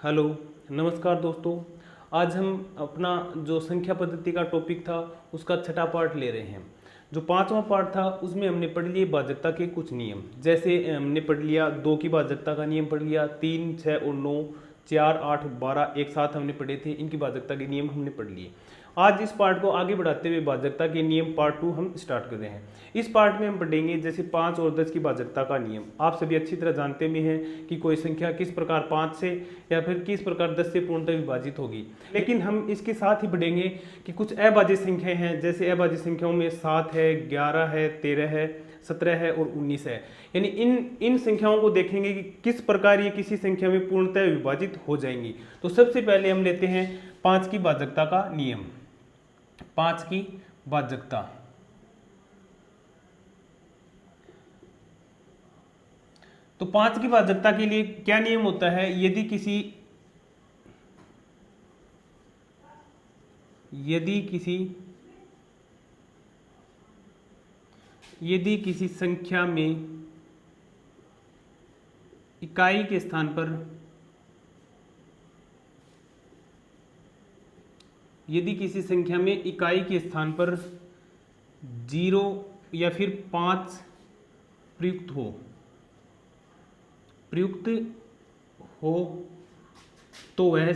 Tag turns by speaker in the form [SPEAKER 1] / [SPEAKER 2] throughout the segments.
[SPEAKER 1] Hello, नमस्कार दोस्तों। आज हम अपना जो संख्या पद्धति का टॉपिक था उसका छठा पार्ट ले रहे हैं। जो पांचवा पार्ट था उसमें हमने पढ़ लिए भाजकता के कुछ नियम। जैसे हमने पढ़ लिया 2 की भाजकता का नियम पढ़ लिया, 3, 6 और 9, 4, 8, 12 एक साथ हमने पढ़े थे। इनकी भाजकता के नियम हमने पढ़ लिए। आज इस पार्ट को आगे बढ़ाते हुए भाजकता के नियम पार्ट 2 हम स्टार्ट कर रहे हैं। इस पार्ट में हम पढ़ेंगे जैसे 5 और 10 की भाजकता का नियम। आप सभी अच्छी तरह जानते भी हैं कि कोई संख्या किस प्रकार 5 से या फिर किस प्रकार 10 से पूर्णतः विभाजित होगी। लेकिन हम इसके साथ ही बढ़ेंगे कि कुछ अभाज्य संख्याएं हैं। जैसे अभाज्य संख्याओं में 7 है, 11 है, 13 है, 17 है और 19 है। यानी इन संख्याओं को देखेंगे कि किस प्रकार ये किसी संख्या में पूर्णतः विभाजित हो जाएंगी। तो सबसे पहले हम लेते हैं 5 की भाजकता का नियम। 5 की भाजकता। तो 5 की भाजकता के लिए क्या नियम होता है? यदि किसी संख्या में इकाई के स्थान पर जीरो या फिर 5 प्रयुक्त हो तो वह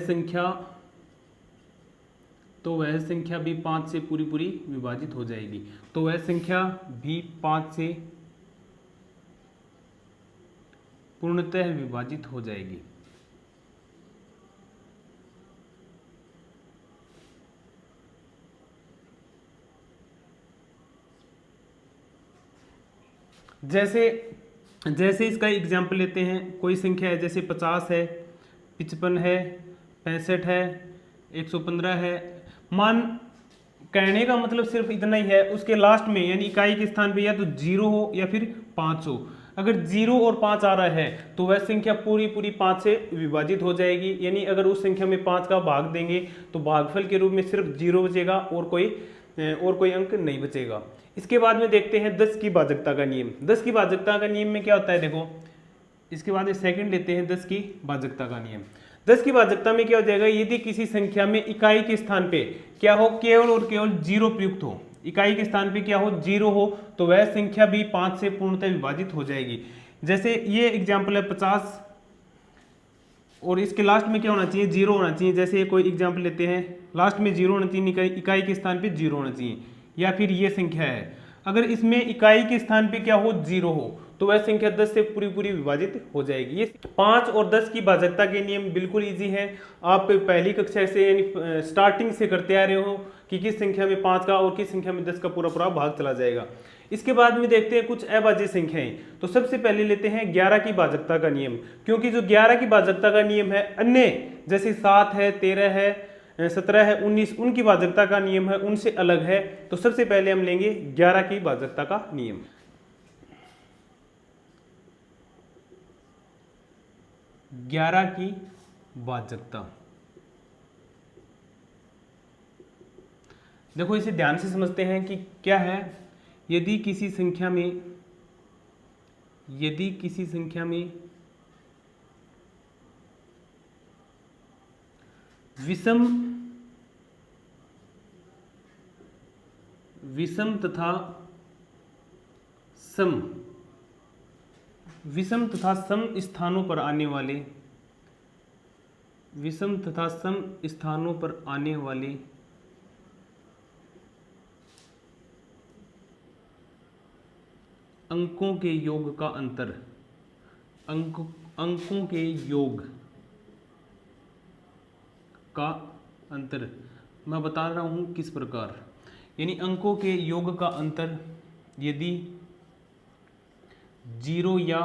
[SPEAKER 1] संख्या भी 5 से पूरी विभाजित हो जाएगी। तो वह संख्या भी 5 से पूर्णतः विभाजित हो जाएगी। जैसे इसका एग्जाम्पल लेते हैं। कोई संख्या है जैसे 50 है, 55 है, 65 है, 115 है। कहने का मतलब सिर्फ इतना ही है, उसके लास्ट में यानी इकाई के स्थान पे या तो 0 हो या फिर 5 हो। अगर 0 और 5 आ रहा है तो वह संख्या पूरी 5 से विभाजित हो जाएगी। यानी अगर उस संख्या में 5 का भाग देंगे तो भागफल के रूप में सिर्फ 0 बचेगा और कोई अंक नहीं बचेगा। इसके बाद में देखते हैं 10 की भाजकता का नियम। 10 की भाजकता का नियम में क्या होता है देखो। इसके बाद सेकंड लेते हैं 10 की भाजकता का नियम। 10 की भाजकता में क्या हो जाएगा? यदि किसी संख्या में इकाई के स्थान पे क्या हो, केवल और केवल 0 प्रयुक्त हो, इकाई के स्थान पे क्या हो, 0 हो, तो वह संख्या भी 5 से पूर्णतः विभाजित हो जाएगी। जैसे ये एग्जाम्पल है 50 और इसके लास्ट में क्या होना चाहिए? 0 होना चाहिए। जैसे कोई एग्जाम्पल लेते हैं, लास्ट में 0 होना चाहिए, इकाई के स्थान पे 0 होना चाहिए। या फिर ये संख्या है, अगर इसमें इकाई के स्थान पे क्या हो, 0 हो, तो वह संख्या 10 से पूरी विभाजित हो जाएगी। ये 5 और 10 की भाजकता के नियम बिल्कुल इजी है। आप पहली कक्षा से यानी स्टार्टिंग से करते आ रहे हो कि किस संख्या में 5 का और किस संख्या में 10 का पूरा भाग चला जाएगा। इसके बाद में देखते हैं कुछ अभाज्य संख्याएं। तो सबसे पहले लेते हैं 11 की भाजकता का नियम। क्योंकि जो 11 की भाजकता का नियम है, अन्य जैसे 7 है, 13 है, 17 है, 19, उनकी भाजकता का नियम है उनसे अलग है। तो सबसे पहले हम लेंगे 11 की भाजकता का नियम। 11 की भाजकता देखो, इसे ध्यान से समझते हैं कि क्या है। यदि किसी संख्या में विषम तथा सम स्थानों पर आने वाले अंकों के योग का अंतर मैं बता रहा हूं किस प्रकार। यानी अंकों के योग का अंतर यदि 0 या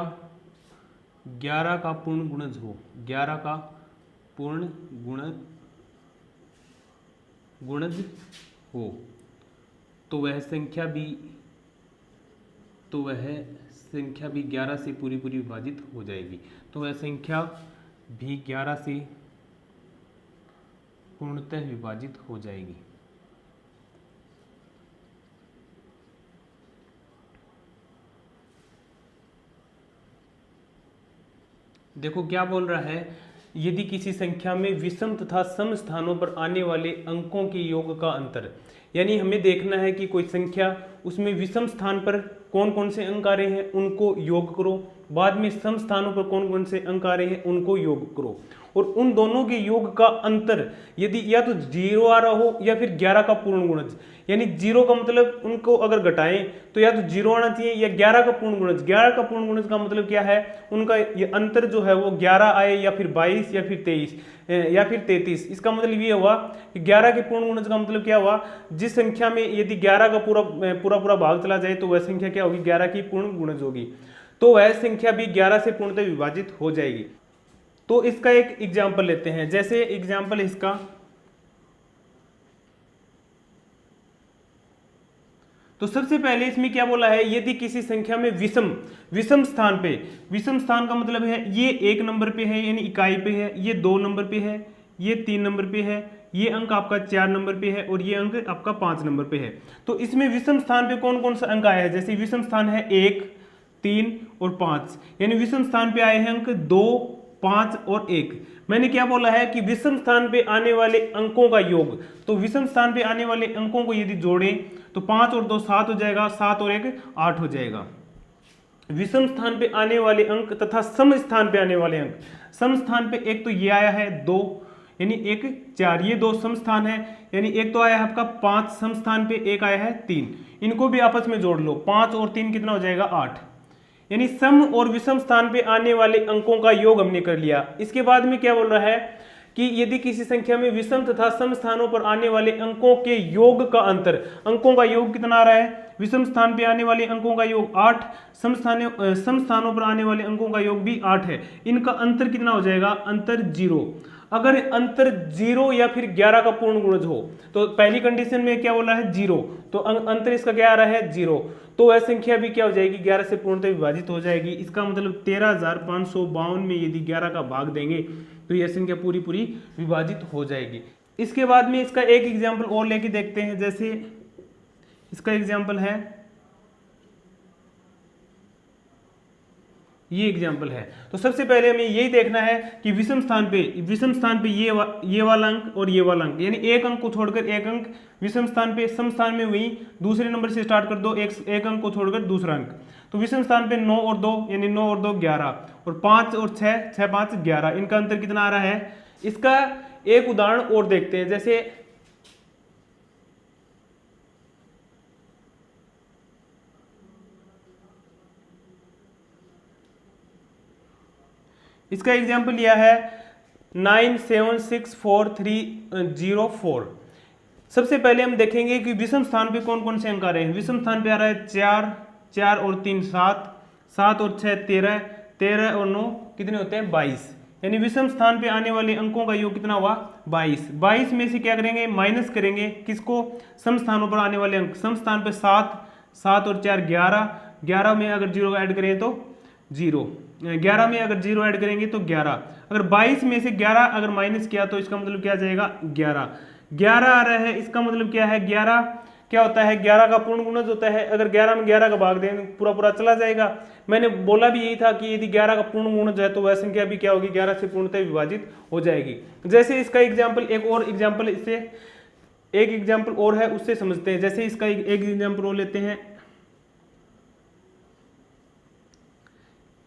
[SPEAKER 1] 11 का पूर्ण गुणज हो, 11 का पूर्ण गुणज हो, तो वह संख्या भी 11 से पूरी विभाजित हो जाएगी। तो वह संख्या भी 11 से पूर्णतः विभाजित हो जाएगी। देखो क्या बोल रहा है, यदि किसी संख्या में विषम तथा सम स्थानों पर आने वाले अंकों के योग का अंतर, यानी हमें देखना है कि कोई संख्या उसमें विषम स्थान पर कौन कौन से अंक आ रहे हैं उनको योग करो, बाद में सम स्थानों पर कौन कौन से अंक आ रहे हैं उनको योग करो, और उन दोनों के योग का अंतर यदि या तो 0 आ रहा हो या फिर 11 का पूर्ण गुणज, यानी 0 का मतलब उनको अगर घटाएं तो या तो 0 आना चाहिए या 11 का पूर्ण गुणज। 11 का पूर्ण गुणज का मतलब क्या है, उनका ये अंतर जो है वो 11 आए या फिर 22 या फिर 23 या फिर 33। इसका मतलब ये हुआ कि 11 के पूर्ण गुणज का मतलब क्या हुआ, जिस संख्या में यदि 11 का पूरा भाग चला जाए तो वह संख्या क्या होगी, 11 की पूर्ण गुणज होगी, तो वह संख्या भी 11 से पूर्णतः विभाजित हो जाएगी। तो इसका एक एग्जाम्पल लेते हैं, जैसे एग्जाम्पल इसका, तो सबसे पहले इसमें क्या बोला है, यदि किसी संख्या में विषम स्थान पे, विषम स्थान का मतलब है ये 1 नंबर पे है यानी इकाई पे है, ये 2 नंबर पे है, ये 3 नंबर पे है, ये अंक आपका 4 नंबर पे है और ये अंक आपका 5 नंबर पे है। तो इसमें विषम स्थान पे कौन कौन सा अंक आया है, जैसे विषम स्थान है 1, 3 और 5, यानी विषम स्थान पे आए हैं अंक 2, 5 और 1। मैंने क्या बोला है कि विषम स्थान पे आने वाले अंकों का योग, तो विषम स्थान पे आने वाले अंकों को यदि जोड़ें तो 5 और 2 7 हो जाएगा, 7 और 1 8 हो जाएगा। विषम स्थान पे आने वाले अंक तथा सम स्थान पे आने वाले अंक, सम स्थान पे एक तो ये आया है 2 यानी 1 4, ये 2 सम स्थान है, यानी एक तो आया है आपका 5 सम स्थान पे, एक आया है 3, इनको भी आपस में जोड़ लो, 5 और 3 कितना हो जाएगा 8, यानी सम और विषम स्थान पे आने वाले अंकों का योग हमने कर लिया। इसके बाद में क्या बोल रहा है कि यदि किसी संख्या में विषम तथा सम स्थानों पर आने वाले अंकों के योग का अंतर, अंकों का योग कितना आ रहा है, विषम स्थान पे आने वाले अंकों का योग 8, सम स्थानों पर आने वाले अंकों का योग भी 8 है, इनका अंतर कितना हो जाएगा, अंतर 0। अगर अंतर 0 या फिर 11 का पूर्ण गुणज हो, तो पहली कंडीशन में क्या बोला है 0, तो अंतर इसका क्या आ रहा है 0, तो वह संख्या भी क्या हो जाएगी 11 से पूर्णतः विभाजित हो जाएगी। इसका मतलब 13,552 में यदि 11 का भाग देंगे तो यह संख्या पूरी पूरी विभाजित हो जाएगी। इसके बाद में इसका एक एग्जाम्पल और लेके देखते हैं, जैसे इसका एग्जाम्पल है, ये एग्जाम्पल है। तो सबसे पहले हमें यही देखना है कि विषम स्थान पे ये वाला अंक और ये वाला अंक, यानी एक अंक को छोड़कर एक अंक विषम स्थान पे, सम स्थान में वही दूसरे नंबर से स्टार्ट कर दो, एक अंक को छोड़कर दूसरा अंक। तो विषम स्थान पे 9 और 2 यानी 9 और 2 11 और 5 और 6 6 5 11, इनका अंतर कितना आ रहा है। इसका एक उदाहरण और देखते हैं, जैसे इसका एग्जाम्पल लिया है 97643004। सबसे पहले हम देखेंगे कि विषम स्थान पे कौन कौन से अंक आ रहे हैं। विषम स्थान पे आ रहा है 4, 4 और 3 7, 7 और 6 13, 13 और 9 कितने होते हैं 22, यानी विषम स्थान पे आने वाले अंकों का योग कितना हुआ 22। 22 में से क्या करेंगे, माइनस करेंगे किसको, सम स्थानों पर आने वाले अंक। सम स्थान पे 7, 7 और 4 11, 11 में अगर 0 ऐड करें तो 0, 11 में अगर 0 ऐड करेंगे तो 11। अगर 22 में से 11 अगर माइनस किया तो इसका मतलब क्या आ जाएगा 11। 11 आ रहा है, इसका मतलब क्या है 11 क्या होता है, 11 का पूर्ण गुणज होता है। अगर 11 में 11 का भाग दें पूरा पूरा चला जाएगा। मैंने बोला भी यही था कि यदि 11 का पूर्ण गुणज है तो वह संख्या भी क्या होगी 11 से पूर्णतः विभाजित हो जाएगी। जैसे इसका एग्जाम्पल, एक और एग्जाम्पल, इससे एक एग्जाम्पल और है उससे समझते हैं। जैसे इसका एक एग्जाम्पल और लेते हैं,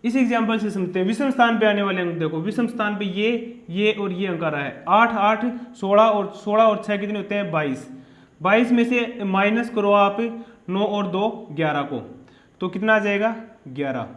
[SPEAKER 1] इस एग्जाम्पल से समझते हैं। विषम स्थान पे आने वाले अंक देखो, विषम स्थान पे ये और ये अंक आ रहा है 8 8 16 और 6 कितने होते हैं 22। 22 में से माइनस करो आप 9 और 2 11 को, तो कितना आ जाएगा 11।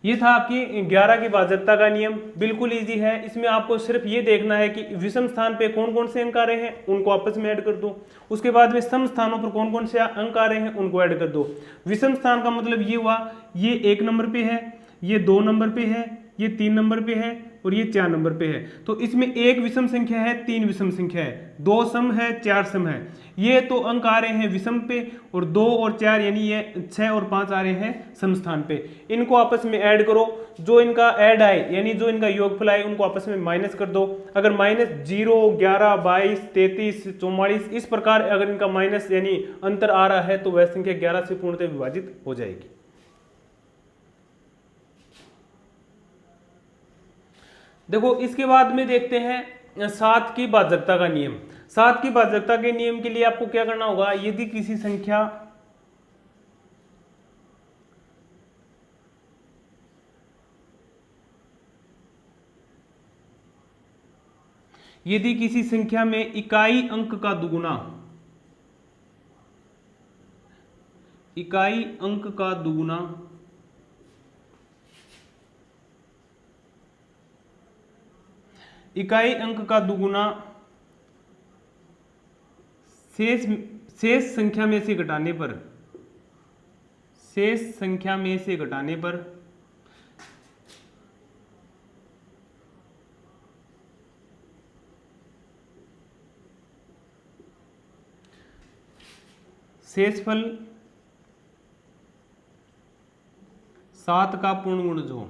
[SPEAKER 1] ये था आपकी 11 की भाजकता का नियम, बिल्कुल इजी है। इसमें आपको सिर्फ ये देखना है कि विषम स्थान पे कौन कौन से अंक आ रहे हैं उनको आपस में ऐड कर दो। उसके बाद में सम स्थानों पर कौन कौन से अंक आ रहे हैं उनको ऐड कर दो। विषम स्थान का मतलब ये हुआ, ये 1 नंबर पे है, ये 2 नंबर पे है, ये 3 नंबर पे है और ये 4 नंबर पे है। तो इसमें 1 विषम संख्या है, 3 विषम संख्या है, 2 सम है, 4 सम है। ये तो अंक आ रहे हैं विषम पे, और 2 और 4 यानी ये 6 और 5 आ रहे हैं सम स्थान पे। इनको आपस में ऐड करो, जो इनका ऐड आए यानी जो इनका योगफल आए उनको आपस में माइनस कर दो। अगर माइनस 0 11 22 33 44 इस प्रकार अगर इनका माइनस यानी अंतर आ रहा है तो वह संख्या 11 से पूर्णतः विभाजित हो जाएगी। देखो इसके बाद में देखते हैं 7 की भाजकता का नियम। 7 की भाजकता के नियम के लिए आपको क्या करना होगा, यदि किसी संख्या में इकाई अंक का दुगुना, इकाई अंक का दुगुना इकाई अंक का दुगुना शेष संख्या में से घटाने पर, शेष संख्या में से घटाने पर शेषफल 7 का पूर्ण गुणज हो।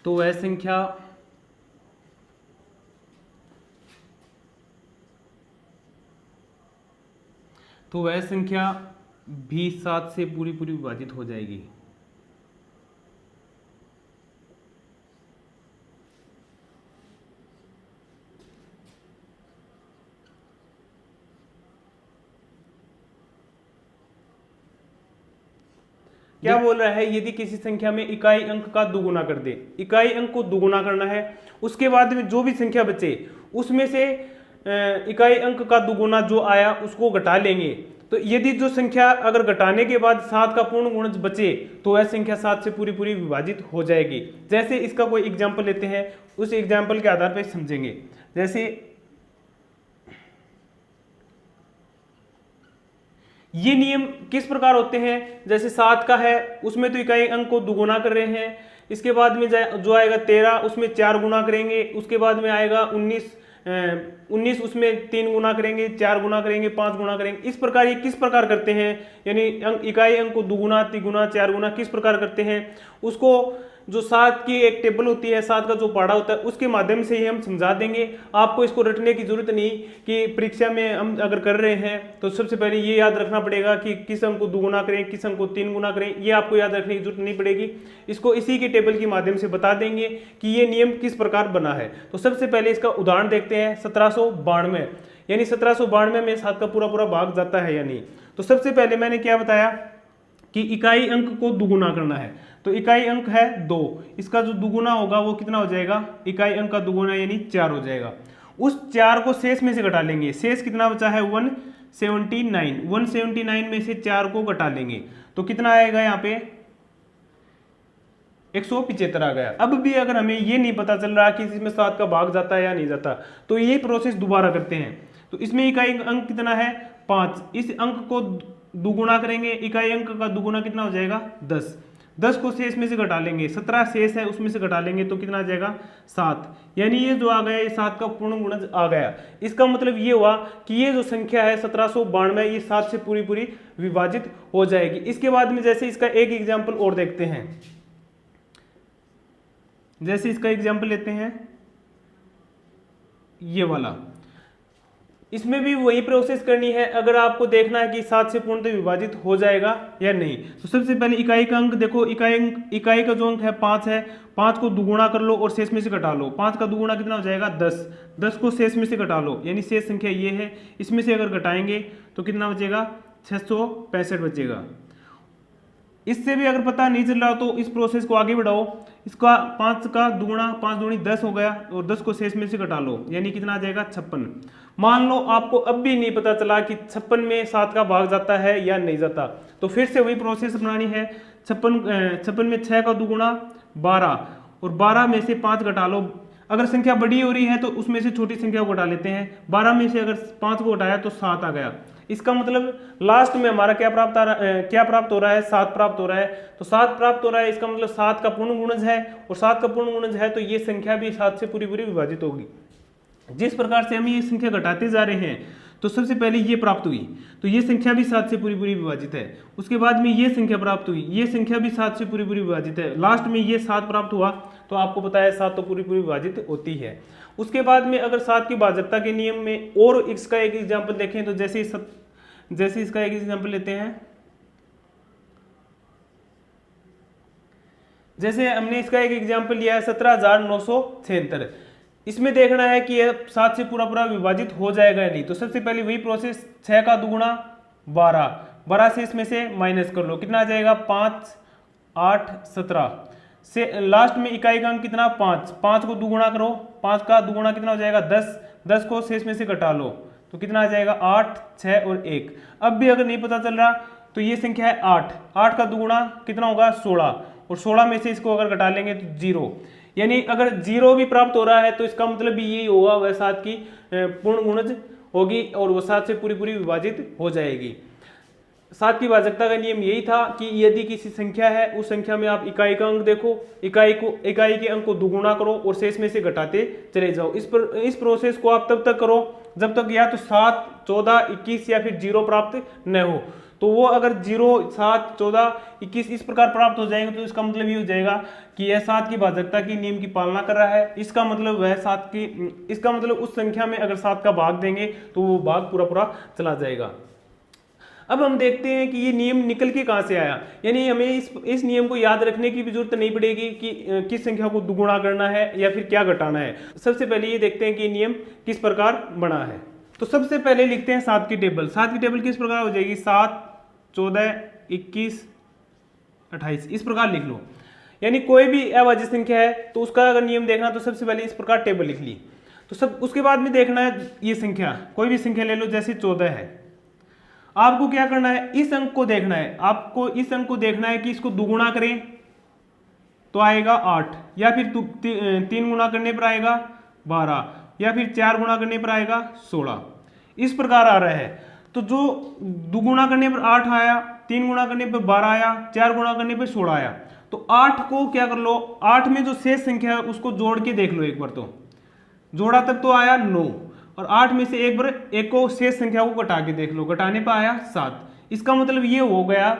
[SPEAKER 1] तो वह संख्या भी 7 से पूरी पूरी विभाजित हो जाएगी। क्या बोल रहा है, यदि किसी संख्या में इकाई अंक का दुगुना कर दे, इकाई अंक को दुगुना करना है, उसके बाद में जो भी संख्या बचे उसमें से इकाई अंक का दुगुना जो आया उसको घटा लेंगे। तो यदि जो संख्या अगर घटाने के बाद 7 का पूर्ण गुणज बचे तो वह संख्या 7 से पूरी पूरी विभाजित हो जाएगी। जैसे इसका कोई एग्जाम्पल लेते हैं, उस एग्जाम्पल के आधार पर समझेंगे। जैसे ये नियम किस प्रकार होते हैं, जैसे 7 का है उसमें तो इकाई अंक को दुगुना कर रहे हैं, इसके बाद में जो आएगा 13 उसमें 4 गुना करेंगे, उसके बाद में आएगा 19 उसमें 3 गुना करेंगे, 4 गुना करेंगे, 5 गुना करेंगे। इस प्रकार ये किस प्रकार करते हैं, यानी इकाई अंक को दुगुना, तिगुना, 4 गुना किस प्रकार करते हैं, उसको जो 7 की एक टेबल होती है, 7 का जो पढ़ा होता है उसके माध्यम से ही हम समझा देंगे। आपको इसको रटने की जरूरत नहीं कि परीक्षा में हम अगर कर रहे हैं तो सबसे पहले ये याद रखना पड़ेगा कि किस अंक को दुगुना करें, किस अंक को 3 गुना करें, ये आपको याद रखने की जरूरत नहीं पड़ेगी। इसको इसी के टेबल के माध्यम से बता देंगे कि ये नियम किस प्रकार बना है। तो सबसे पहले इसका उदाहरण देखते हैं। 1792 यानी 1792 में 7 का पूरा पूरा भाग जाता है या नहीं। तो सबसे पहले मैंने क्या बताया कि इकाई अंक को दुगुना करना है, तो इकाई अंक है 2, इसका जो दुगुना होगा वो कितना हो जाएगा, इकाई अंक का दुगुना यानी 4 हो जाएगा। उस 4 को शेष में से घटा लेंगे, शेष कितना बचा है 179, 179 में से 4 को घटा लेंगे तो कितना आएगा यहाँ पे 175 आ गया। अब भी अगर हमें ये नहीं पता चल रहा कि इसमें 7 का भाग जाता है या नहीं जाता, तो ये प्रोसेस दोबारा करते हैं। तो इसमें इकाई अंक कितना है 5, इस अंक को दुगुना करेंगे, इकाई अंक का दुगुना कितना हो जाएगा 10, 10 को शेष में से घटा लेंगे, 17 शेष है उसमें से घटा लेंगे तो कितना आ जाएगा 7, यानी ये जो आ गया ये 7 का पूर्ण गुणज आ गया। इसका मतलब ये हुआ कि ये जो संख्या है 1792 ये 7 से पूरी पूरी विभाजित हो जाएगी। इसके बाद में जैसे इसका एक एग्जाम्पल और देखते हैं, जैसे इसका एग्जाम्पल लेते हैं ये वाला, इसमें भी वही प्रोसेस करनी है अगर आपको देखना है कि 7 से पूर्णतः विभाजित हो जाएगा या नहीं। तो सबसे पहले इकाई का अंक देखो, इकाई का जो अंक है 5 है, 5 को दुगुना कर लो और शेष में से घटा लो। 5 का दुगुना कितना हो जाएगा 10, 10 को शेष में से घटा लो यानी शेष संख्या ये है, इसमें से अगर घटाएंगे तो कितना बचेगा 665 बचेगा। इससे भी अगर पता नहीं चल रहा तो इस प्रोसेस को आगे बढ़ाओ, इसका 5 का दुगुना 5 दूनी 10 हो गया और 10 को शेष में से घटा लो यानी कितना आ जाएगा 56। मान लो आपको अब भी नहीं पता चला कि 56 में 7 का भाग जाता है या नहीं जाता, तो फिर से वही प्रोसेस अपनानी है। 56 में 6 का दुगुना 12 और 12 में से 5 घटा लो। अगर संख्या बड़ी हो रही है तो उसमें से छोटी संख्या को घटा लेते हैं। 12 में से अगर 5 को घटाया तो 7 आ गया। इसका मतलब लास्ट में हमारा क्या प्राप्त हो रहा है 7 प्राप्त हो रहा है। तो 7 प्राप्त हो रहा है, इसका मतलब 7 का पूर्ण गुणज है और 7 का पूर्ण गुणज है तो ये संख्या भी 7 से पूरी पूरी विभाजित होगी। जिस प्रकार से हम ये संख्या घटाते जा रहे हैं तो सबसे पहले ये प्राप्त हुई तो ये संख्या भी 7 से पूरी पूरी विभाजित है। उसके बाद में ये संख्या प्राप्त हुई, ये संख्या भी 7 से पूरी पूरी विभाजित है। लास्ट में ये 7 प्राप्त हुआ तो आपको पता है 7 तो पूरी पूरी विभाजित होती है। उसके बाद में अगर 7 की भाजकता के नियम में और इसका एक एग्जाम्पल देखें तो जैसे इसका एक एग्जाम्पल लेते हैं जैसे हमने इसका एक एग्जाम्पल लिया है 17,976। इसमें देखना है कि यह 7 से पूरा पूरा विभाजित हो जाएगा या नहीं। तो सबसे पहले वही प्रोसेस, 6 का दुगुना 12, 12 से इसमें से माइनस कर लो, कितना आ जाएगा 5, 8, 17 से लास्ट में इकाई का अंक कितना 5, 5 को दुगुना करो, 5 का दुगुना कितना हो जाएगा 10, 10 को शेष में से घटा लो तो कितना आ जाएगा 8, 6 और 1। अब भी अगर नहीं पता चल रहा तो ये संख्या है 8, 8 का दुगुना कितना होगा 16 और 16 में से इसको अगर घटा लेंगे तो 0। यानी अगर 0 भी प्राप्त हो रहा है तो इसका मतलब भी यही होगा, वह 7 की पूर्ण गुणज होगी और वह 7 से पूरी पूरी विभाजित हो जाएगी। 7 की भाजकता का नियम यही था कि यदि किसी संख्या है उस संख्या में आप इकाई का अंक देखो, इकाई के अंक को दुगुना करो और शेष में से घटाते चले जाओ। इस प्रोसेस को आप तब तक करो जब तक या तो 7, 14, 21 या फिर 0 प्राप्त न हो। तो वो अगर 0, 7, 14, 21 इस प्रकार प्राप्त हो जाएंगे तो इसका मतलब ये हो जाएगा कि यह 7 की भाजकता की नियम की पालना कर रहा है। इसका मतलब वह 7 की, इसका मतलब उस संख्या में अगर 7 का भाग देंगे तो वो भाग पूरा पूरा चला जाएगा। अब हम देखते हैं कि ये नियम निकल के कहां से आया, यानी हमें इस नियम को याद रखने की भी जरूरत नहीं पड़ेगी कि किस संख्या को दुगुना करना है या फिर क्या घटाना है। सबसे पहले ये देखते हैं कि नियम किस प्रकार बना है। तो सबसे पहले लिखते हैं 7 की टेबल। 7 की टेबल किस प्रकार हो जाएगी 7, 14, 21, 28 इस प्रकार लिख लो। यानी कोई भी अभाज्य संख्या है तो उसका अगर नियम देखना तो सबसे पहले इस प्रकार टेबल लिख ली। तो सब उसके बाद में देखना है ये संख्या, कोई भी संख्या ले लो, जैसे 14 है, आपको क्या करना है इस अंक को देखना है, आपको इस अंक को देखना है कि इसको दुगुना करें तो आएगा 8, या फिर 3 गुना करने पर आएगा 12, या फिर 4 गुना करने पर आएगा 16 इस प्रकार आ रहा है। तो जो दुगुना करने पर 8 आया, 3 गुना करने पर 12 आया, 4 गुना करने पर 16 आया। तो 8 को क्या कर लो, 8 में जो शेष संख्या है उसको जोड़ के देख लो एक बार। तो जोड़ा तब तो आया 9 और 8 में से एक बार एक को शेष संख्या को घटा के देख लो, घटाने पर आया 7। इसका मतलब ये हो गया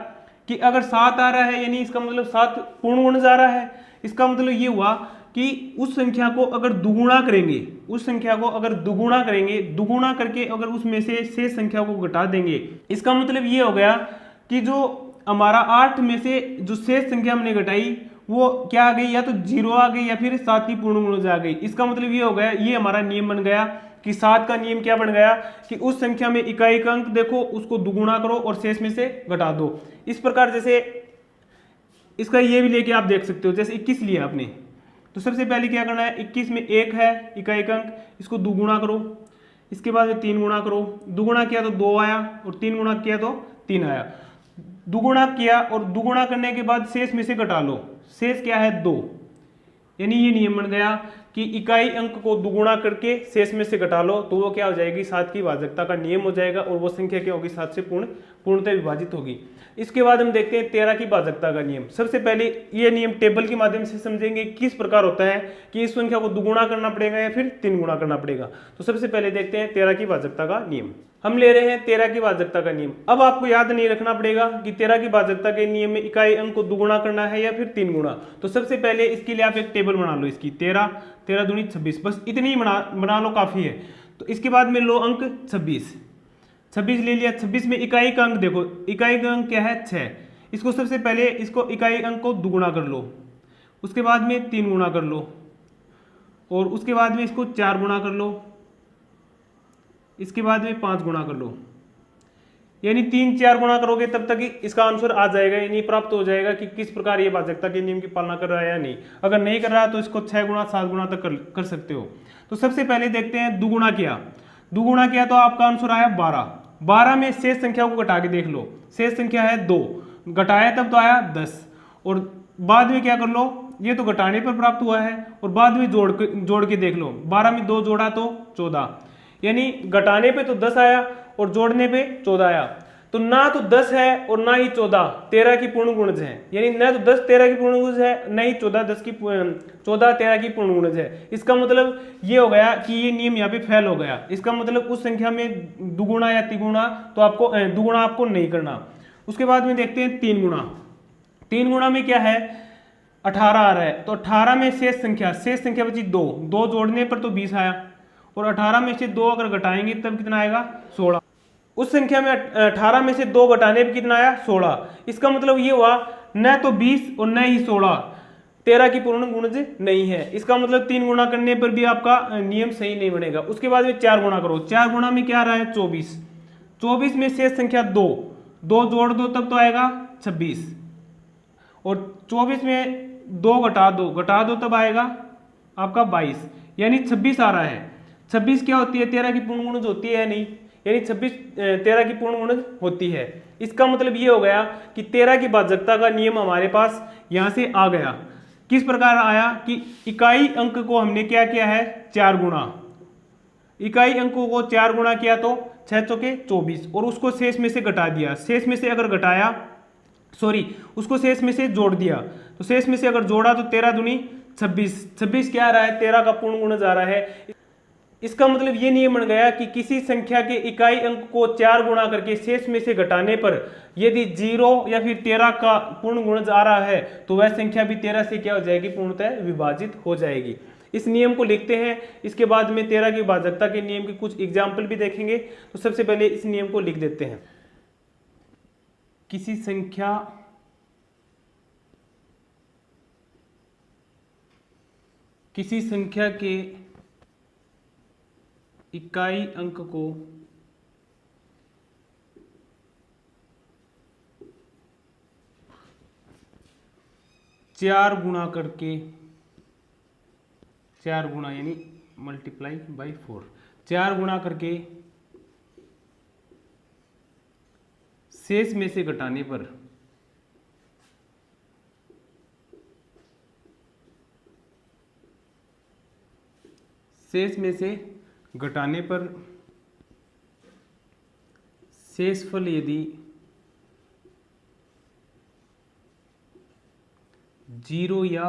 [SPEAKER 1] कि अगर 7 आ रहा है यानी इसका मतलब 7 पूर्ण गुण जा रहा है। इसका मतलब ये हुआ कि उस संख्या को अगर दुगुना करेंगे, उस संख्या को अगर दुगुना करेंगे, दुगुना करके अगर उसमें से शेष संख्या को घटा देंगे, इसका मतलब ये हो गया कि जो हमारा 8 में से जो शेष संख्या हमने घटाई वो क्या आ गई, या तो 0 आ गई या फिर 7 की पूर्ण गुणज आ गई। इसका मतलब ये हो गया, ये हमारा नियम बन गया कि 7 का नियम क्या बन गया कि उस संख्या में इकाई का अंक देखो, उसको दुगुना करो और शेष में से घटा दो। इस प्रकार जैसे इसका ये भी लेके आप देख सकते हो, जैसे 21 लिया आपने तो सबसे पहले क्या करना है, 21 में 1 है इकाई का अंक, इसको दुगुना करो, इसके बाद में 3 गुना करो, दुगुना किया तो 2 आया और 3 गुना किया तो 3 आया। दुगुना किया और दुगुना करने के बाद शेष में से घटा लो, शेष क्या है 2। यानी ये नियम बन गया कि इकाई अंक को दुगुना करके शेष में से घटा लो तो वो क्या हो जाएगी 7 की भाजकता का नियम हो जाएगा और वो संख्या क्या होगी 7 से पूर्णतः विभाजित होगी। इसके बाद हम देखते हैं 13 की भाजकता का नियम। सबसे पहले ये नियम टेबल के माध्यम से समझेंगे किस प्रकार होता है कि इस संख्या को दुगुना करना पड़ेगा या फिर 3 गुना करना पड़ेगा। तो सबसे पहले देखते हैं 13 की भाजकता का नियम। हम ले रहे हैं 13 की भाजकता का नियम। अब आपको याद नहीं रखना पड़ेगा कि 13 की भाजकता के नियम में इकाई अंक को दुगुना करना है या फिर 3 गुना। तो सबसे पहले इसके लिए आप एक टेबल बना लो, इसकी 13, 13 दूनी 26, बस इतनी ही बना लो, काफी है। तो इसके बाद में लो अंक 26, 26 ले लिया। 26 में इकाई का अंक देखो, इकाई का अंक क्या है 6। इसको सबसे पहले इसको इकाई अंक को दुगुना कर लो, उसके बाद में 3 गुना कर लो और उसके बाद में इसको 4 गुना कर लो, इसके बाद में 5 गुना कर लो। यानी 3-4 गुना करोगे तब तक इसका आंसर आ जाएगा, यानी प्राप्त हो जाएगा कि किस प्रकार ये भाजकता के नियम की पालना कर रहा है या नहीं। अगर नहीं कर रहा तो इसको 6 गुना 7 गुना तक कर सकते हो। तो सबसे पहले देखते हैं दुगुना किया, दुगुना किया तो आपका आंसर आया 12। 12 में शेष संख्या को घटा के देख लो, शेष संख्या है 2, घटाया तब तो आया 10 और बाद में क्या कर लो, ये तो घटाने पर प्राप्त हुआ है और बाद में जोड़ के देख लो। 12 में 2 जोड़ा तो 14, यानी घटाने पे तो 10 आया और जोड़ने पे 14 आया। तो ना तो 10 है और ना ही 14 13 की पूर्ण गुणज है, यानी ना तो 10 13 की पूर्ण गुणज है, ना ही 14 13 की पूर्ण गुणज है। इसका मतलब ये हो गया कि ये नियम यहाँ पे फेल हो गया। इसका मतलब उस संख्या में दुगुना या तिगुना तो आपको दुगुना आपको नहीं करना। उसके बाद में देखते हैं 3 गुना। 3 गुना में क्या है 18 आ रहा है, तो 18 में शेष संख्या बची 2, 2 जोड़ने पर तो 20 आया और 18 में से 2 अगर घटाएंगे तब कितना आएगा 16। उस संख्या में 18 में से 2 घटाने पर कितना आया 16। इसका मतलब ये हुआ न तो 20 और न ही 16, 13 की पूर्ण गुणज नहीं है। इसका मतलब 3 गुणा करने पर भी आपका नियम सही नहीं बनेगा। उसके बाद में 4 गुणा करो, 4 गुणा में क्या आ रहा है 24, 24 में शेष संख्या 2, 2 जोड़ दो तब तो आएगा 26, और 24 में 2 घटा दो तब आएगा आपका 22, यानी 26 आ रहा है। 26 क्या होती है, 13 की पूर्ण गुणज होती है या नहीं, यानी 26 13 की पूर्ण गुणज होती है। इसका मतलब ये हो गया कि 13 की भाजकता का नियम हमारे पास यहां से आ गया। किस प्रकार आया कि इकाई अंक को हमने क्या किया है 4 गुणा, इकाई अंकों को 4 गुणा किया तो 6 चौके 24, और उसको शेष में से घटा दिया। शेष में से अगर घटाया, सॉरी उसको शेष में से जोड़ दिया, तो शेष में से अगर जोड़ा तो 13 दूनी 26, 26 क्या आ रहा है 13 का पूर्ण गुणज आ रहा है। इसका मतलब ये नियम बन गया कि किसी संख्या के इकाई अंक को 4 गुणा करके शेष में से घटाने पर यदि 0 या फिर 13 का पूर्ण गुणज आ रहा है तो वह संख्या भी 13 से क्या हो जाएगी, पूर्णतः विभाजित हो जाएगी। इस नियम को लिखते हैं, इसके बाद में 13 की भाजकता के नियम के कुछ एग्जाम्पल भी देखेंगे। तो सबसे पहले इस नियम को लिख देते हैं। किसी संख्या के इकाई अंक को 4 गुणा करके, 4 गुणा यानी मल्टीप्लाई बाई 4, 4 गुणा करके शेष में से घटाने पर शेषफल यदि 0 या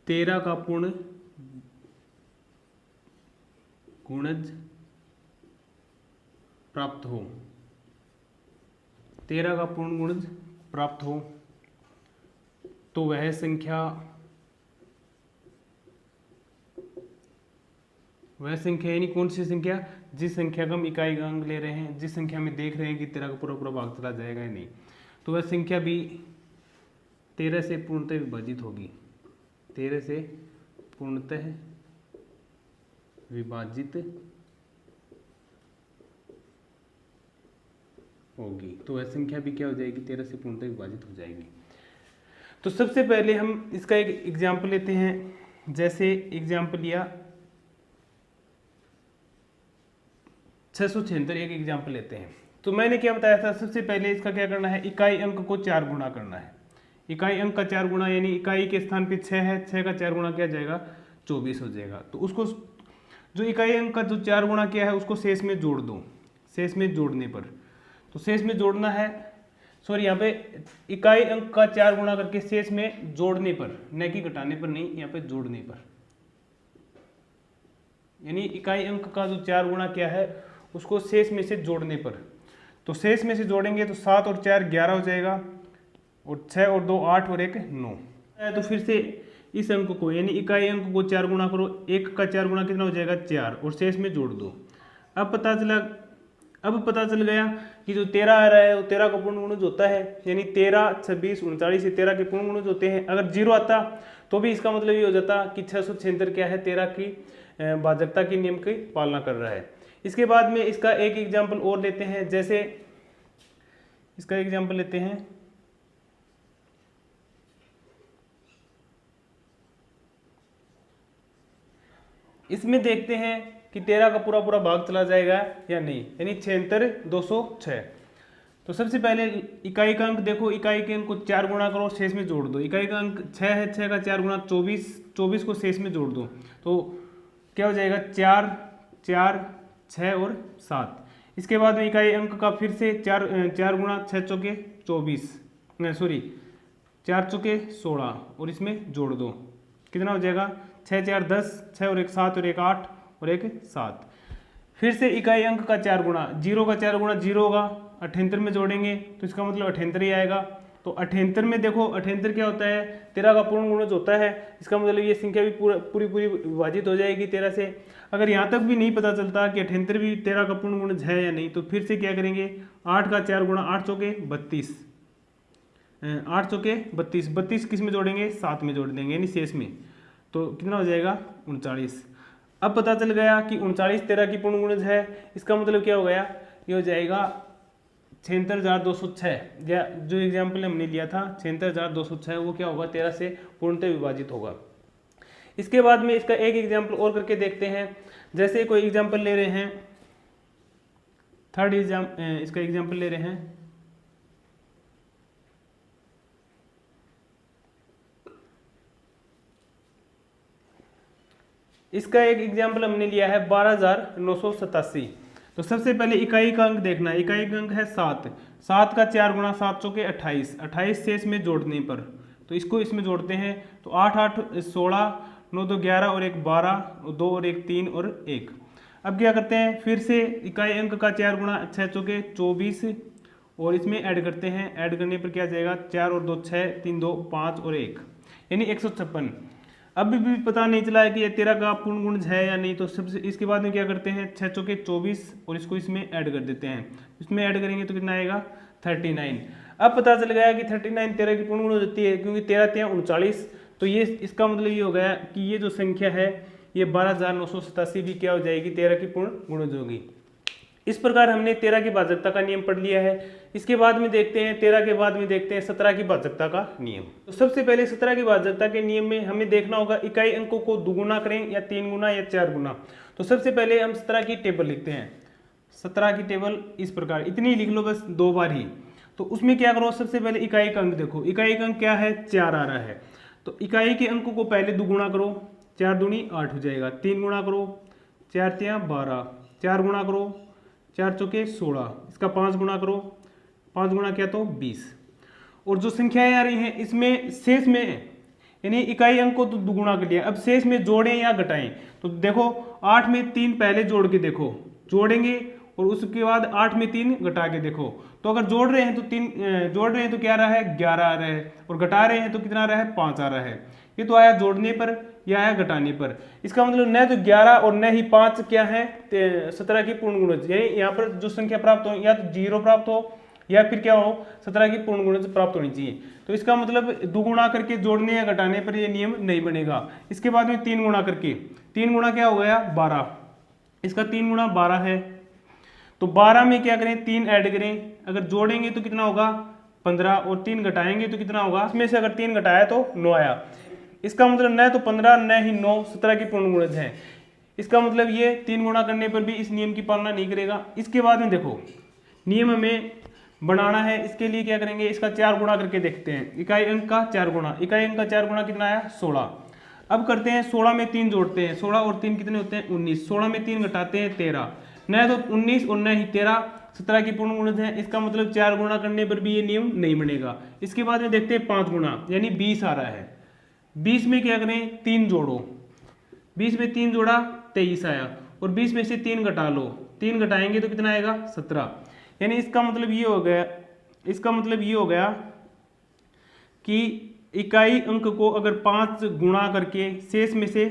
[SPEAKER 1] 13 का पूर्ण गुणज प्राप्त हो, 13 का पूर्ण गुणज प्राप्त हो, तो वह संख्या यानी कौन सी संख्या, जिस संख्या का हम इकाई अंक ले रहे हैं, जिस संख्या में देख रहे हैं कि 13 का पूरा पूरा भाग चला जाएगा या नहीं, तो वह संख्या भी 13 से पूर्णतः विभाजित होगी, 13 से पूर्णतः विभाजित होगी, तो वह संख्या भी क्या हो जाएगी, 13 से पूर्णतः विभाजित हो जाएगी। तो सबसे पहले हम इसका एक एग्जाम्पल लेते हैं। जैसे एग्जाम्पल लिया 676, एक एग्जाम्पल लेते हैं। तो मैंने क्या बताया था, सबसे पहले इसका क्या करना है, इकाई अंक को 4 गुणा करना है। इकाई अंक का 4 गुणा यानी इकाई के स्थान पे 6 है, 6 का 4 गुणा क्या जाएगा 24 हो जाएगा। तो उसको जो इकाई अंक का जो 4 गुणा किया है उसको शेष में जोड़ दो। शेष में जोड़ने पर, तो शेष में जोड़ना है, सॉरी यहाँ पे इकाई अंक का 4 गुणा करके शेष में जोड़ने पर, न कि घटाने पर नहीं, यहाँ पे जोड़ने पर, यानी इकाई अंक का जो 4 गुणा किया है उसको शेष में से जोड़ने पर। तो शेष में से जोड़ेंगे तो 7 और 4 11 हो जाएगा, और 6 और 2 8 और 1 9। तो फिर से इस अंक को यानी इकाई अंक को 4 गुणा करो, 1 का 4 गुणा कितना हो जाएगा 4, और शेष में जोड़ दो। अब पता चल गया कि जो 13 आ रहा है वो 13 का पूर्ण गुणज होता है, यानी 13 26 39 से 13 के पूर्ण गुणज होते हैं। अगर 0 आता तो भी इसका मतलब ये हो जाता कि 676 क्या है 13 की भाजकता के नियम की पालना कर रहा है। इसके बाद में इसका एक एग्जाम्पल और लेते हैं। जैसे इसका एग्जाम्पल लेते हैं, इसमें देखते हैं कि 13 का पूरा पूरा भाग चला जाएगा या नहीं, यानी 76 206। तो सबसे पहले इकाई का अंक देखो, इकाई के अंक को 4 गुणा करो, शेष में जोड़ दो। इकाई का अंक 6 है, 6 का 4 गुणा 24, 24 को शेष में जोड़ दो, तो क्या हो जाएगा 4 4 6 और 7। इसके बाद में इकाई अंक का फिर से 4 गुणा 6 चौके 24, सॉरी 4 चौके 16, और इसमें जोड़ दो, कितना हो जाएगा 6 4 10, 6 और 1 7 और 1 8 और 1 7। फिर से इकाई अंक का 4 गुणा, 0 का 4 गुणा 0 होगा, 78 में जोड़ेंगे तो इसका मतलब 78 ही आएगा। तो 78 में देखो 78 क्या होता है 13 का पूर्ण गुणज होता है, इसका मतलब ये संख्या भी पूरी विभाजित हो जाएगी 13 से। अगर यहाँ तक भी नहीं पता चलता कि 78 भी 13 का पूर्ण गुणज है या नहीं, तो फिर से क्या करेंगे 8 का 4 गुणा 8 चौके 32, 8 चौके 32, 32 किस में जोड़ेंगे, 7 में जोड़ देंगे यानी शेष में, तो कितना हो जाएगा 39। अब पता चल गया कि 39 13 की पूर्ण गुणज है। इसका मतलब क्या हो गया, ये हो जाएगा 76,206, या जो एग्जाम्पल हमने लिया था 76,206 वो क्या होगा 13 से पूर्णतः विभाजित होगा। इसके बाद में इसका एक एग्जाम्पल और करके देखते हैं। जैसे कोई एग्जाम्पल ले रहे हैं, थर्ड इसका एग्जाम्पल ले रहे हैं, इसका एक एग्जाम्पल हमने लिया है 12,987। तो सबसे पहले इकाई का अंक देखना है। इकाई का अंक है 7, 7 का 4 गुणा 7 चौके 28, 28 से इसमें जोड़ने पर, तो इसको इसमें जोड़ते हैं तो 8 8 16, 9 2 11 और 1 12, 2 और 1 3 और 1। अब क्या करते हैं, फिर से इकाई अंक का 4 गुणा 6 चौके 24 और इसमें ऐड करते हैं। ऐड करने पर क्या जाएगा, 4 और 2 6, 3 2 5 और 1 यानी 156। अभी भी पता नहीं चला है कि ये 13 का पूर्ण गुणज है या नहीं, तो सबसे इसके बाद में क्या करते हैं 6 चौके 24 और इसको इसमें ऐड कर देते हैं। इसमें ऐड करेंगे तो कितना आएगा 39। अब पता चल गया कि 39 13 की पूर्ण गुणज होती है, क्योंकि 13 13 39, तो ये इसका मतलब ये हो गया कि ये जो संख्या है ये 12,987 भी क्या हो जाएगी 13 की पूर्ण गुणज होगी। इस प्रकार हमने 13 की भाजकता का नियम पढ़ लिया है। इसके बाद में देखते हैं 13 के बाद में देखते हैं 17 की भाजकता का नियम। तो सबसे पहले 17 की भाजकता के नियम में हमें देखना होगा इकाई अंकों को दुगुना करें या 3 गुना या 4 गुना। तो सबसे पहले हम 17 की टेबल लिखते हैं। 17 की टेबल इस प्रकार, इतनी लिख लो बस 2 बार ही। तो उसमें क्या करो, सबसे पहले इकाई का अंक देखो, इकाई का अंक क्या है 4 आ रहा है, तो इकाई के अंकों को पहले दुगुना करो, 4 दूनी 8 हो जाएगा, 3 गुणा करो 4 3 12, 4 गुणा करो 4 चौके 16, इसका 5 गुणा करो, 5 गुणा क्या तो 20। और जो संख्याएं आ रही हैं इसमें शेष में यानी इकाई अंक को तो दुगुना कर लिया, अब शेष में जोड़ें या घटाएं। तो देखो 8 में 3 पहले जोड़ के देखो, जोड़ेंगे और उसके बाद 8 में 3 घटा के देखो। तो अगर जोड़ रहे हैं तो 3 जोड़ रहे हैं तो क्या आ रहा है 11 आ रहा है, और घटा रहे हैं तो कितना आ रहा है 5 आ रहा है। ये तो आया जोड़ने पर, यह आया घटाने पर। इसका मतलब न तो 11 और न ही 5 क्या है 17 की पूर्ण गुणज, यानी यहाँ पर जो संख्या प्राप्त हो या तो 0 प्राप्त हो या फिर क्या हो 17 की पूर्ण गुणज प्राप्त होनी चाहिए। तो इसका मतलब दुगुणा करके जोड़ने या घटाने पर यह नियम नहीं बनेगा। इसके बाद में 3 गुणा करके, 3 गुणा क्या हो गया 12, इसका 3 गुणा 12 है। तो 12 में क्या करें 3 ऐड करें, अगर जोड़ेंगे तो कितना होगा 15 और 3 घटाएंगे तो कितना होगा, इसमें से अगर 3 घटाया तो 9 आया। इसका मतलब न तो 15 न ही 9 17 की पूर्ण गुणज है। इसका मतलब ये 3 गुणा करने पर भी इस नियम की पालना नहीं करेगा। इसके बाद में देखो नियम हमें बनाना है, इसके लिए क्या करेंगे इसका 4 गुणा करके देखते हैं। इकाई अंक का 4 गुणा, इकाई अंक का 4 गुणा कितना आया 16। अब करते हैं 16 में 3 जोड़ते हैं, 16 और 3 कितने होते हैं 19, 16 में 3 घटाते हैं 13, न तो 19 और न ही 13 17 की पूर्ण गुणज है। इसका मतलब 4 गुणा करने पर भी ये नियम नहीं बनेगा। इसके बाद में देखते हैं 5 गुणा यानी 20 आ रहा है, 20 में क्या करें 3 जोड़ो, 20 में 3 जोड़ा 23 आया, और 20 में से 3 घटा लो, 3 घटाएंगे तो कितना आएगा 17। यानी इसका मतलब ये हो गया, इसका मतलब ये हो गया कि इकाई अंक को अगर 5 गुणा करके शेष में से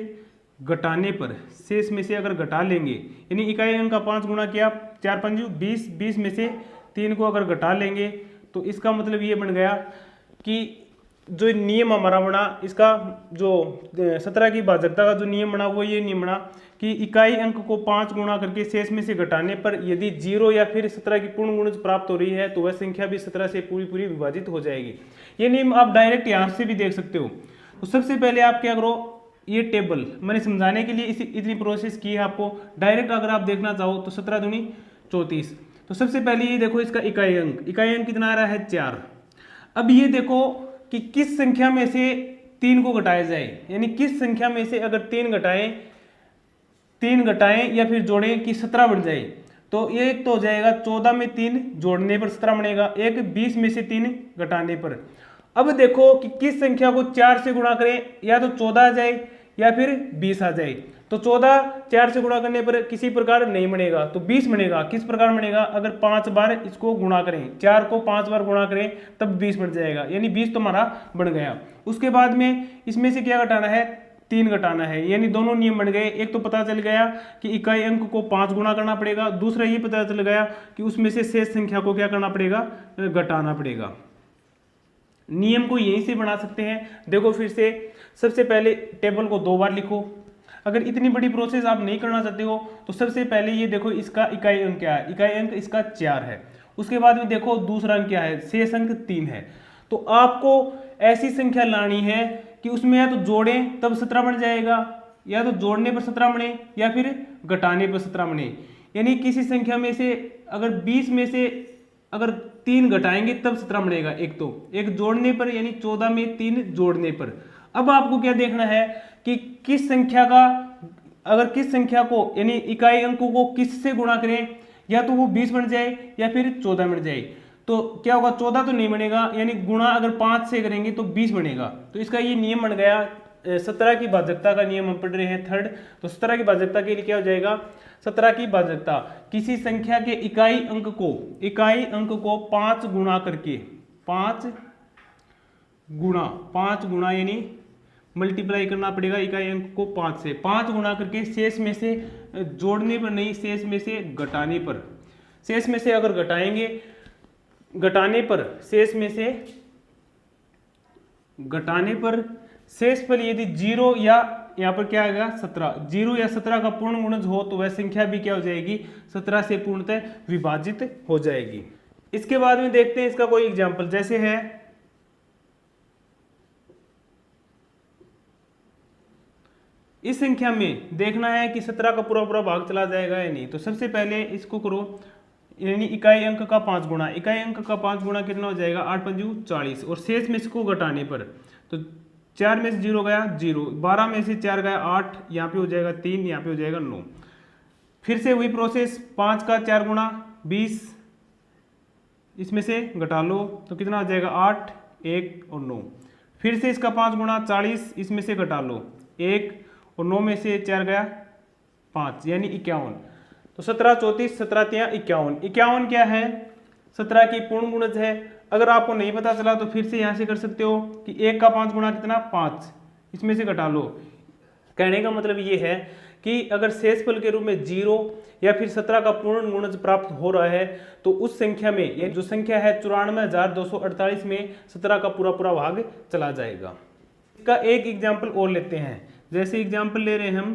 [SPEAKER 1] घटाने पर, शेष में से अगर घटा लेंगे, यानी इकाई अंक का 5 गुणा किया 4 5 20, 20 में से 3 को अगर घटा लेंगे तो इसका मतलब ये बन गया कि जो नियम हमारा बना, इसका जो 17 की भाजकता का जो नियम बना वो ये नियम बना कि इकाई अंक को 5 गुणा करके शेष में से घटाने पर यदि 0 या फिर 17 की पूर्ण गुणज प्राप्त हो रही है तो वह संख्या भी 17 से पूरी पूरी विभाजित हो जाएगी। ये नियम आप डायरेक्ट यहाँ से भी देख सकते हो। तो सबसे पहले आप क्या करो, ये टेबल मैंने समझाने के लिए इतनी प्रोसेस की है आपको। डायरेक्ट अगर आप देखना चाहो तो 17 दूनी 34। तो सबसे पहले ये देखो इसका इकाई अंक कितना आ रहा है 4। अब ये देखो कि किस संख्या में से 3 को घटाया जाए, यानी किस संख्या में से अगर 3 घटाएं या फिर जोड़ें कि 17 बन जाए। तो एक तो हो जाएगा 14 में 3 जोड़ने पर 17 बनेगा, एक 20 में से 3 घटाने पर। अब देखो कि किस संख्या को 4 से गुणा करें, या तो 14 आ जाए या फिर 20 आ जाए। तो 14 4 से गुणा करने पर किसी प्रकार नहीं बनेगा, तो 20 बनेगा। किस प्रकार बनेगा, अगर 5 बार इसको गुणा करें, 4 को 5 बार गुणा करें तब 20 बन जाएगा, यानी 20 तो हमारा बन गया। उसके बाद में इसमें से क्या घटाना है 3 घटाना है, यानी दोनों नियम बन गए। एक तो पता चल गया कि इकाई अंक को 5 गुणा करना पड़ेगा, दूसरा ये पता चल गया कि उसमें से शेष संख्या को क्या करना पड़ेगा घटाना पड़ेगा। नियम को यहीं से बना सकते हैं। देखो फिर से, सबसे पहले टेबल को 2 बार लिखो। अगर इतनी बड़ी प्रोसेस आप नहीं करना चाहते हो तो सबसे पहले ये देखो इसका इकाई अंक क्या है, इकाई अंक इसका 4 है। उसके बाद में देखो दूसरा अंक क्या है, शेष अंक 3 है। तो आपको ऐसी संख्या लानी है कि उसमें या तो जोड़ें तब 17 बन जाएगा, या तो जोड़ने पर 17 बने, या फिर घटाने पर 17 बने। यानी किसी संख्या में से अगर 20 में से अगर 3 घटाएंगे तब 17 बनेगा। एक जोड़ने पर, यानी 14 में 3 जोड़ने पर। अब आपको क्या देखना है कि किस संख्या का, अगर किस संख्या को यानी इकाई अंकों को किस से गुणा करें, या तो वो 20 बन जाए या फिर 14 बन जाए। तो क्या होगा, 14 तो नहीं बनेगा, यानी गुणा अगर 5 से करेंगे तो 20 बनेगा। तो इसका ये नियम बन गया। 17 की भाजकता का नियम हम पढ़ रहे हैं थर्ड। तो 17 की भाजकता के लिए क्या हो जाएगा, 17 की भाजकता किसी संख्या के इकाई अंक को 5 गुणा करके, 5 गुणा यानी मल्टीप्लाई करना पड़ेगा इकाई अंक को 5 से, 5 गुणा करके शेष में से जोड़ने पर नहीं, शेष में से घटाने पर। शेष में से अगर घटाएंगे, घटाने पर, शेष में से घटाने पर शेष पर यदि 0 या यहाँ पर क्या आएगा 17, 0 या 17 का पूर्ण गुणज हो तो वह संख्या भी क्या हो जाएगी, 17 से पूर्णतः विभाजित हो जाएगी। इसके बाद में देखते हैं इसका कोई एग्जाम्पल, जैसे है इस संख्या में देखना है कि 17 का पूरा पूरा भाग चला जाएगा या नहीं। तो सबसे पहले इसको करो, यानी इकाई अंक का 5 गुणा, इकाई अंक का 5 गुणा कितना हो जाएगा, 8 पंजू 40, और शेष में इसको घटाने पर तो 4 में से 0 गया 0, 12 में से 4 गया 8, यहाँ पे हो जाएगा 3, यहाँ पे हो जाएगा 9। फिर से वही प्रोसेस, 5 का 4 गुणा 20, इसमें से घटा लो तो कितना हो जाएगा 8, 1 और 9। फिर से इसका 5 गुणा 40, इसमें से घटा लो 1, और 9 में से 4 गया 5, यानी 51। तो 17 34, 17 3 51। 51 क्या है, 17 की पूर्ण गुणज है। अगर आपको नहीं पता चला तो फिर से यहाँ से कर सकते हो कि 1 का 5 गुणा कितना 5, इसमें से घटा लो। कहने का मतलब ये है कि अगर शेषफल के रूप में 0 या फिर 17 का पूर्ण गुणज प्राप्त हो रहा है तो उस संख्या में, ये जो संख्या है 94,248 में 17 का पूरा पूरा भाग चला जाएगा। इसका एक एग्जाम्पल और लेते हैं। जैसे एग्जाम्पल ले रहे हैं हम,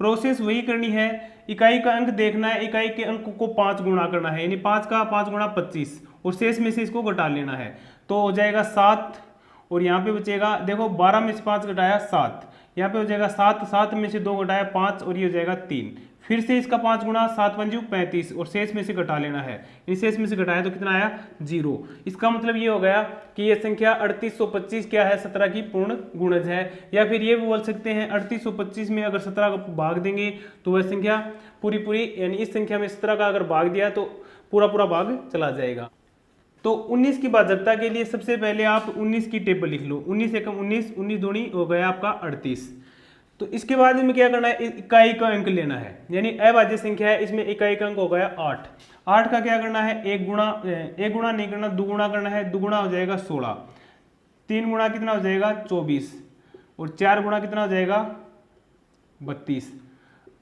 [SPEAKER 1] प्रोसेस वही करनी है, इकाई का अंक देखना है, इकाई के अंक को 5 गुणा करना है, यानी 5 का 5 गुणा 25, और शेष में से इसको घटा लेना है। तो हो जाएगा 7, और यहाँ पे बचेगा, देखो 12 में से 5 घटाया 7, यहाँ पे हो जाएगा 7, 7 में से 2 घटाया 5, और ये हो जाएगा 3। फिर से इसका 5 गुणा 7 पंजू 35, और शेष में से घटा लेना है, इस शेष में से घटाया तो कितना आया 0। इसका मतलब ये हो गया कि ये संख्या 3825 क्या है, 17 की पूर्ण गुणज है। या फिर ये भी बोल सकते हैं 3825 में अगर 17 का भाग देंगे तो वह संख्या पूरी पूरी, यानी इस संख्या में 17 का अगर भाग दिया तो पूरा पूरा भाग चला जाएगा। तो 19 की भाजकता के लिए सबसे पहले आप 19 की टेबल लिख लो, 19 एकम 19, 19 दूनी हो गया आपका 38। तो इसके बाद में क्या करना है, इकाई का अंक लेना है, यानी अभाज्य संख्या है, इसमें इकाई का अंक हो गया 8। 8 का क्या करना है, एक गुणा नहीं करना, दुगुणा करना है, दुगुणा हो जाएगा 16, 3 गुणा कितना हो जाएगा 24, और 4 गुणा कितना हो जाएगा 32।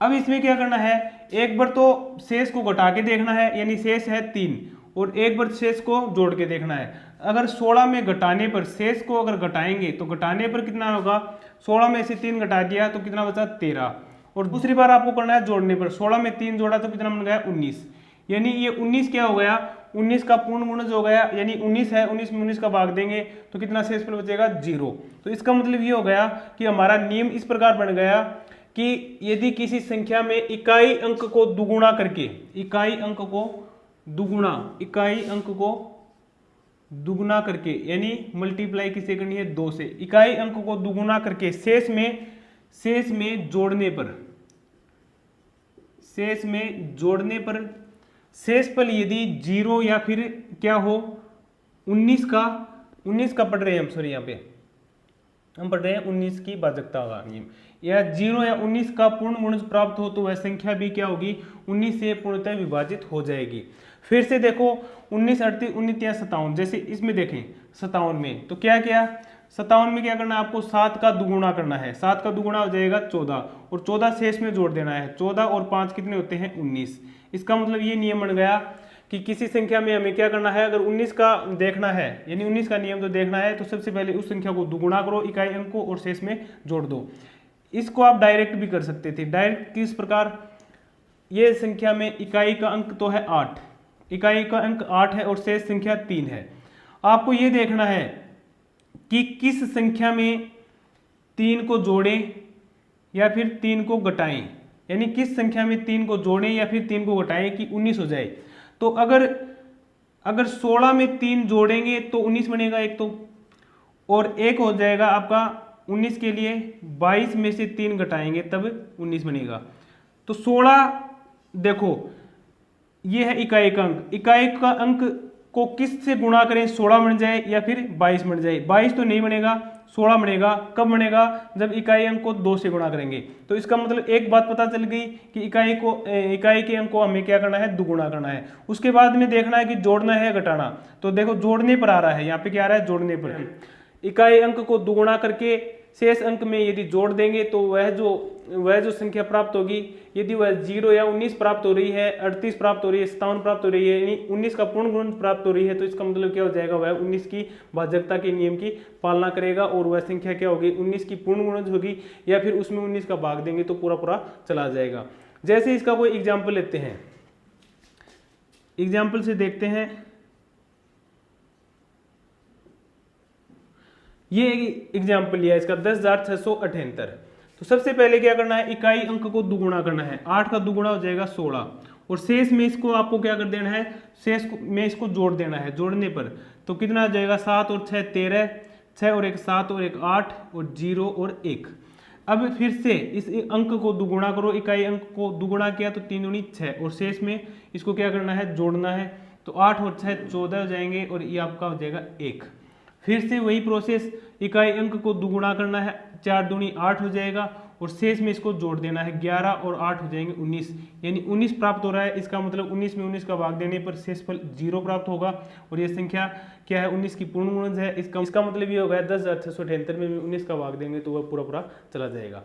[SPEAKER 1] अब इसमें क्या करना है, एक बार तो शेष को घटा के देखना है, यानी शेष है 3, और एक बार शेष को जोड़ के देखना है। अगर 16 में घटाने पर, शेष को अगर घटाएंगे तो घटाने पर कितना होगा, 16 में से 3 घटा दिया तो कितना बचा 13, और दूसरी बार आपको करना है जोड़ने पर, 16 में 3 जोड़ा तो कितना बन गया 19, यानी ये 19 क्या हो गया, 19 का पूर्ण गुणज हो गया, यानी 19 है, 19 में 19 का भाग देंगे तो कितना शेषफल बचेगा 0। तो इसका मतलब ये हो गया कि हमारा नियम इस प्रकार बन गया कि यदि किसी संख्या में इकाई अंक को दुगुणा करके, इकाई अंक को दुगुना करके, यानी मल्टीप्लाई किसे करनी है 2 से, इकाई अंक को दुगुना करके शेष में जोड़ने पर शेषफल यदि 0 या फिर क्या हो 19 का पढ़ रहे हैं हम, सॉरी यहाँ पे हम पढ़ रहे हैं 19 की भाजकता का नियम, या 0 या 19 का पूर्ण गुणज प्राप्त हो तो वह संख्या भी क्या होगी 19 से पूर्णतः विभाजित हो जाएगी। फिर से देखो 19 38 19 या 57, जैसे इसमें देखें 57 में तो क्या किया, 57 में क्या करना है आपको 7 का दुगुणा करना है, 7 का दुगुणा हो जाएगा 14, और 14 शेष में जोड़ देना है, 14 और 5 कितने होते हैं 19। इसका मतलब ये नियम बन गया कि किसी संख्या में हमें क्या करना है, अगर 19 का देखना है यानी 19 का नियम तो देखना है, तो सबसे पहले उस संख्या को दुगुना करो इकाई अंक को और शेष में जोड़ दो। इसको आप डायरेक्ट भी कर सकते थे। डायरेक्ट किस प्रकार, ये संख्या में इकाई का अंक तो है 8, इकाई का अंक 8 है और शेष संख्या 3 है। आपको ये देखना है कि किस संख्या में 3 को जोड़ें या फिर 3 को घटाएं, यानी किस संख्या में 3 को जोड़ें या फिर 3 को घटाएं कि 19 हो जाए। तो अगर 16 में 3 जोड़ेंगे तो 19 बनेगा एक तो, और एक हो जाएगा आपका 19 के लिए 22 में से 3 घटाएंगे तब 19 बनेगा। तो 16 देखो ये है इकाई का अंक, इकाई का अंक को किस से गुणा करें, 16 बन जाए या फिर 22 बन जाए। 22 तो नहीं बनेगा, 16 बनेगा। कब बनेगा, जब इकाई अंक को 2 से गुणा करेंगे। तो इसका मतलब एक बात पता चल गई कि इकाई के अंक को हमें क्या करना है, दुगुना करना है। उसके बाद में देखना है कि जोड़ना है घटाना। तो देखो जोड़ने पर आ रहा है, यहाँ पे क्या आ रहा है, जोड़ने पर। इकाई अंक को दुगुना करके शेष अंक में यदि जोड़ देंगे तो वह जो संख्या प्राप्त होगी, यदि वह 0 या 19 प्राप्त हो रही है, 38 प्राप्त हो रही है, 57 प्राप्त हो रही है, यानी 19 का पूर्ण गुणज प्राप्त हो रही है, तो इसका मतलब क्या हो जाएगा, वह 19 की भाजकता के नियम की पालना करेगा और वह संख्या क्या होगी, 19 की पूर्ण गुणज होगी, या फिर उसमें 19 का भाग देंगे तो पूरा पूरा चला जाएगा। जैसे इसका कोई एग्जाम्पल लेते हैं, एग्जाम्पल से देखते हैं। ये एग्जाम्पल लिया इसका 10,678। तो सबसे पहले क्या करना है, इकाई अंक को दुगुना करना है। 8 का दुगुना हो जाएगा 16, और शेष में इसको आपको क्या कर देना है, शेष में इसको जोड़ देना है। जोड़ने पर तो कितना आ जाएगा, 7 और 6 13, 6 और 1 7 और 1 8 और 0 और 1। अब फिर से इस अंक को दुगुना करो, इकाई अंक को दुगुना किया तो 3 दूनी 6, और शेष में इसको क्या करना है, जोड़ना है। तो 8 और 6 14 हो जाएंगे और ये आपका हो जाएगा 1। फिर से वही प्रोसेस, इकाई अंक को दुगुना करना है, 4 दूनी 8 हो जाएगा, और शेष में इसको जोड़ देना है। 11 और 8 हो जाएंगे 19, यानी 19 प्राप्त हो रहा है। इसका मतलब 19 में 19 का भाग देने पर शेषफल 0 प्राप्त होगा, और ये संख्या क्या है, 19 की पूर्ण गुणज है। इसका मतलब ये होगा 10,678 में 19 का भाग देंगे तो वह पूरा पूरा चला जाएगा।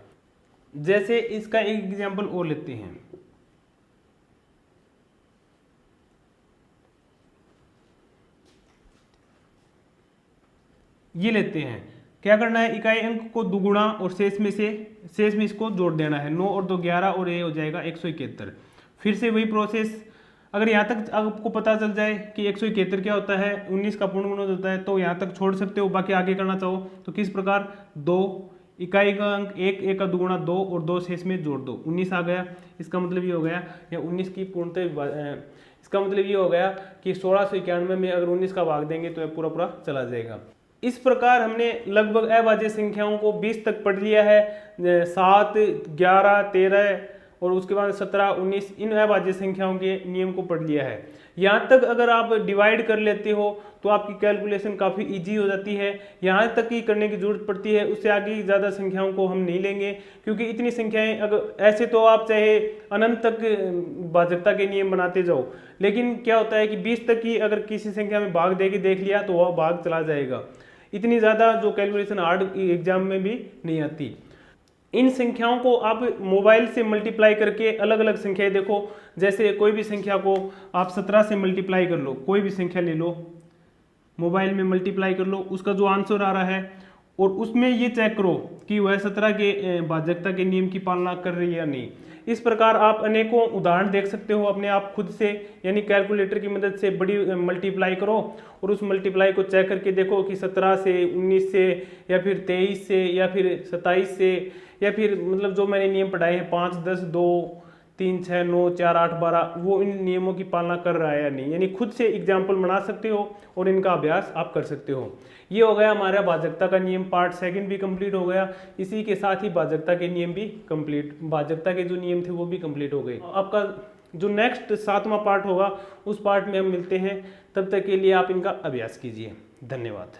[SPEAKER 1] जैसे इसका एक एग्जाम्पल और लेते हैं। ये लेते हैं, क्या करना है, इकाई अंक को दुगुना और शेष में इसको जोड़ देना है। 9 और 2 11 और ये हो जाएगा 171। फिर से वही प्रोसेस, अगर यहाँ तक आपको पता चल जाए कि 171 क्या होता है, 19 का पूर्ण गुणज होता है, तो यहाँ तक छोड़ सकते हो। बाकी आगे करना चाहो तो किस प्रकार, 2 इकाई का अंक 1 का दुगुना 2 और 2 शेष में जोड़ दो, 19 आ गया। इसका मतलब ये हो गया, या 19 की पूर्णतः, इसका मतलब ये हो गया कि 1691 में अगर 19 का भाग देंगे तो यह पूरा पूरा चला जाएगा। इस प्रकार हमने लगभग अभाज्य संख्याओं को 20 तक पढ़ लिया है। 7 11 13 और उसके बाद 17 19 इन अभाज्य संख्याओं के नियम को पढ़ लिया है। यहाँ तक अगर आप डिवाइड कर लेते हो तो आपकी कैलकुलेशन काफ़ी इजी हो जाती है। यहाँ तक ही करने की जरूरत पड़ती है, उससे आगे ज़्यादा संख्याओं को हम नहीं लेंगे, क्योंकि इतनी संख्याएं अगर ऐसे तो आप चाहे अनंत तक भाजकता के नियम बनाते जाओ, लेकिन क्या होता है कि 20 तक ही अगर किसी संख्या में भाग दे के देख लिया तो वह भाग चला जाएगा। इतनी ज़्यादा जो कैलकुलेशन हार्ड एग्जाम में भी नहीं आती। इन संख्याओं को आप मोबाइल से मल्टीप्लाई करके अलग अलग संख्याएं देखो। जैसे कोई भी संख्या को आप 17 से मल्टीप्लाई कर लो, कोई भी संख्या ले लो, मोबाइल में मल्टीप्लाई कर लो, उसका जो आंसर आ रहा है और उसमें ये चेक करो कि वह 17 के भाजकता के नियम की पालना कर रही है या नहीं। इस प्रकार आप अनेकों उदाहरण देख सकते हो अपने आप खुद से, यानी कैलकुलेटर की मदद से बड़ी मल्टीप्लाई करो और उस मल्टीप्लाई को चेक करके देखो कि 17 से 19 से या फिर 23 से या फिर 27 से या फिर मतलब जो मैंने नियम पढ़ाए हैं 5 10 2 3 6 9 4 8 12 वो इन नियमों की पालना कर रहा है या नहीं। यानी खुद से एग्जाम्पल बना सकते हो और इनका अभ्यास आप कर सकते हो। ये हो गया हमारा भाजकता का नियम, पार्ट सेकंड भी कंप्लीट हो गया। इसी के साथ ही भाजकता के नियम भी कंप्लीट, भाजकता के जो नियम थे वो भी कंप्लीट हो गए। आपका जो नेक्स्ट 7वां पार्ट होगा उस पार्ट में हम मिलते हैं। तब तक के लिए आप इनका अभ्यास कीजिए। धन्यवाद।